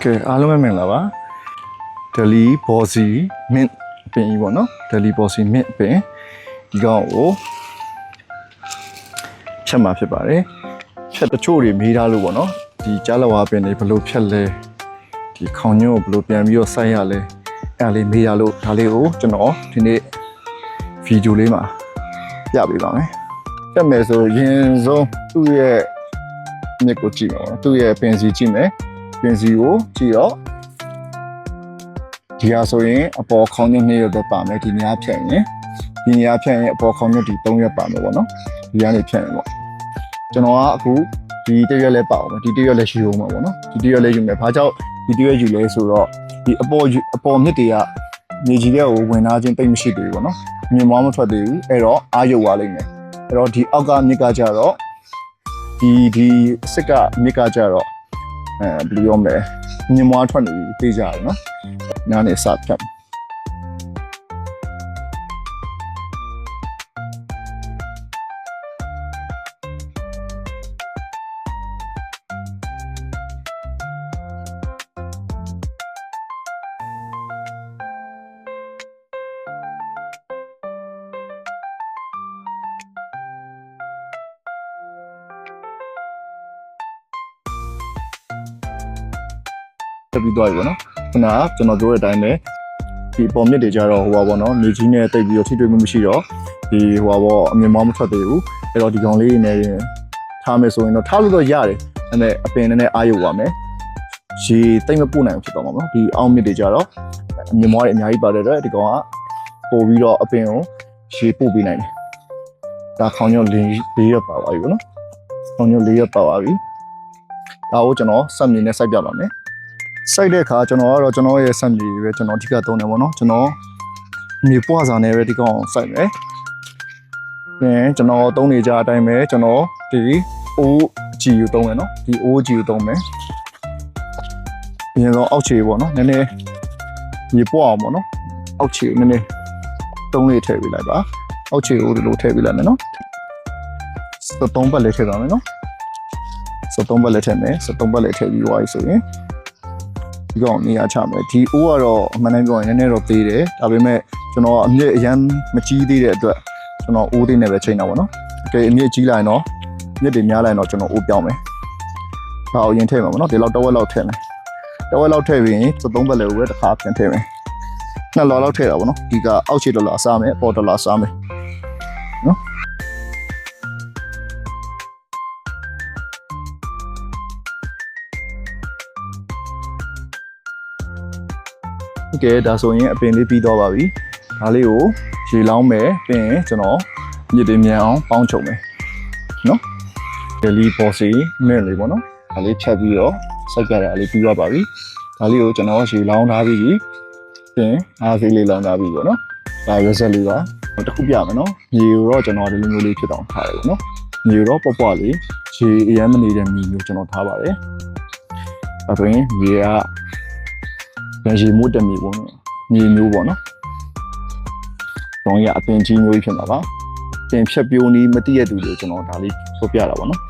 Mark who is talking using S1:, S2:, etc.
S1: ကဲအားလုံးပဲမင်္ဂလာပါ Delhi Bossy Mint ပင်ကြီးပေါ့နော် Delhi Bossy Mint ပင်ဒီကောင်ကိုဖြတ်မှာဖြစ်ပါတယ်ဖြတ်တချို့တွေမေးထားလို့ပေါ့နော်ဒီကြားလဝါပင်တွေဘယ်လိုဖြတ်လဲဒီခေါင်းညို့ကိုဘယ်လိုပြန်ပြီးတော့စိုက်ရလဲအဲ့လေးမေးရလို့ဒါလေးကိုကျွန်တော်ဒီနေ့ဗီဒီယိုလေးမှာပြပေးပါမယ်ဖြတ်မယ်ဆိုရင်ဆုံးသူ့ရဲ့မြစ်ကိုကြည့်ပါဦးသူ့ရဲ့ပင်စီကြည့်မယ်ပင်စီကိုကြည့်တော့ဒီဟာဆိုရင်အပေါ်ခေါင်းညွတ်2ရက်တော့ပါမယ်ဒီနေရာဖြတ်ရင်ဒီနေရာဖြတ်ရင်အပေါ်ခေါင်းညွတ်ဒီ3ရက်ပါမယ်ပေါ့နော်ဒီကနေဖြတ်ရင်ပေါ့ကျွန်တော်ကအခုဒီ1ရက်လဲပါအောင်ဒီ1ရက်လဲယူအောင်ပါပေါ့နော်ဒီ1ရက်လဲယူမယ်ဘာကြောင့်ဒီ1ရက်ယူလဲဆိုတော့ဒီအပေါ်မြစ်တွေကမြေကြီးတွေကိုဝင်လာခြင်းတိတ်မရှိသေးဘူးပေါ့နော်မြင်မမထွက်သေးဘူးအဲ့တော့အာရုပ်သွားလိမ့်မယ်အဲ့တော့ဒီအောက်ကမြစ်ကကြတော့ဒီစစ်ကမြစ်ကကြတော့ဘယ်လိုပြောမလဲမြင်မထွက်နေပြီသိကြတယ်နော်နားနေစဖြတ်ပြီးသွားပြီပေါ့နော်ခုနကကျွန်တော်ပြောတဲ့အတိုင်းပဲဒီပေါ်မြစ်တွေကြတော့ဟိုပါပေါ့နော်မြေကြီးနဲ့တိတ်ပြီးတော့ထိတွေ့မှုမရှိတော့ဒီဟိုပါပေါ့အမြင်မောင်းမထွက်သေးဘူးအဲ့တော့ဒီကောင်လေးနဲ့ထားမယ်ဆိုရင်တော့ထားလို့တော့ရတယ်ဒါပေမဲ့အပင်နဲ့အာရုံပါမယ်ရေတိတ်မပို့နိုင်ဘူးဖြစ်သွားမှာပေါ့နော်ဒီအောက်မြစ်တွေကြတော့အမြင်မောင်းတွေအများကြီးပါတဲ့အတွက်ဒီကောင်ကပို့ပြီးတော့အပင်ကိုရေပို့ပေးနိုင်တယ်ဒါခေါင်းညွန့်၄ရက်ပါသွားပြီပေါ့နော်ခေါင်းညွန့်၄ရက်ပါသွားပြီဒါကိုကျွန်တော်စက်မြင်နဲ့စိုက်ပြပါမယ်စိုက်တဲ့အခါကျွန်တော်ကတော့ကျွန်တော်ရဲ့စက်မြေပဲကျွန်တော်အဓိကသုံးတယ်ပေါ့နော်ကျွန်တော်မြေပွားစာနဲ့ပဲဒီကောင်စိုက်မယ်ပြီးရင်ကျွန်တော်သုံးနေကြအတိုင်းပဲကျွန်တော်ဒီအိုးကြည်ယူသုံးမယ်နော်ဒီအိုးကြည်ယူသုံးမယ်ပြီးရင်တော့အောက်ခြေပေါ့နော်နည်းနည်းမြေပွားအောင်ပေါ့နော်အောက်ခြေကိုနည်းနည်းသုံးလေးထည့်ပေးလိုက်ပါအောက်ခြေကိုဒီလိုထည့်ပေးလိုက်မယ်နော်73ပတ်လေးထည့်ပါမယ်နော်73ပတ်လေးထည့်မယ်73ပတ်လေးထည့်ပြီးသွားပြီဆိုရင်ဒီကောင်နေရာချမယ်ဒီအိုးကတော့အမှန်တမ်းပြောရင်နည်းနည်းတော့သေးတယ်ဒါပေမဲ့ကျွန်တော်အမြင့်အရန်မကြီးသေးတဲ့အတွက်ကျွန်တော်အိုးသေးနဲ့ပဲချိန်တာပေါ့နော်အကယ်အမြင့်ကြီးလိုက်တော့မြင့်တွေများလိုက်တော့ကျွန်တော်အိုးပြောင်းမယ်ဒါအောင်ရင်ထည့်မှာပေါ့နော်ဒီလောက်တဝက်လောက်ထည့်မယ်တဝက်လောက်ထည့်ပြီးရင်73ဘက်လည်းပဲတစ်ခါပြန်ထည့်မယ်နှစ်လော်လောက်ထည့်တာပေါ့နော်ဒီကအောက်ခြေဒေါ်လာစားမယ်အပေါ်ဒေါ်လာစားမယ်နော်โอเคဒါဆိုရင်အပင်လေးပြီးတော့ပါပြီဒါလေးကိုရေလောင်းမယ်ပြီးရင်ကျွန်တော်မြစ်တွေမြန်အောင်ပေါင်းချုပ်မယ်နော် Delhi Bossy Mint လေးပေါ့နော်ဒါလေးဖြတ်ပြီးတော့စိုက်ကြတာလေးပြီးသွားပါပြီဒါလေးကိုကျွန်တော်ရေလောင်းထားပြီးပြီးရင်အားသေးလေးလောင်းထားပြီးပေါ့နော်ဒါရွက်ဆက်လေးပါတစ်ခုပြမယ်နော်မြေကိုတော့ကျွန်တော်ဒီလိုမျိုးလေးဖြစ်အောင်ထားတယ်ပေါ့နော်မြေကိုတော့ပေါ့ပေါ့လေးရေအရမ်းမနေတဲ့မြေမျိုးကျွန်တော်ထားပါတယ်ဒါဆိုရင်မြေကရေမိုးတက်မြေပေါ့နော်မြေမျိုးပေါ့နော်တော့ရအပင်ကြီးမျိုးဖြစ်မှာပါပင်ဖြတ်ပြိုးနီးမတိရတူလို့ကျွန်တော်ဒါလေးပြောပြတာပေါ့နော်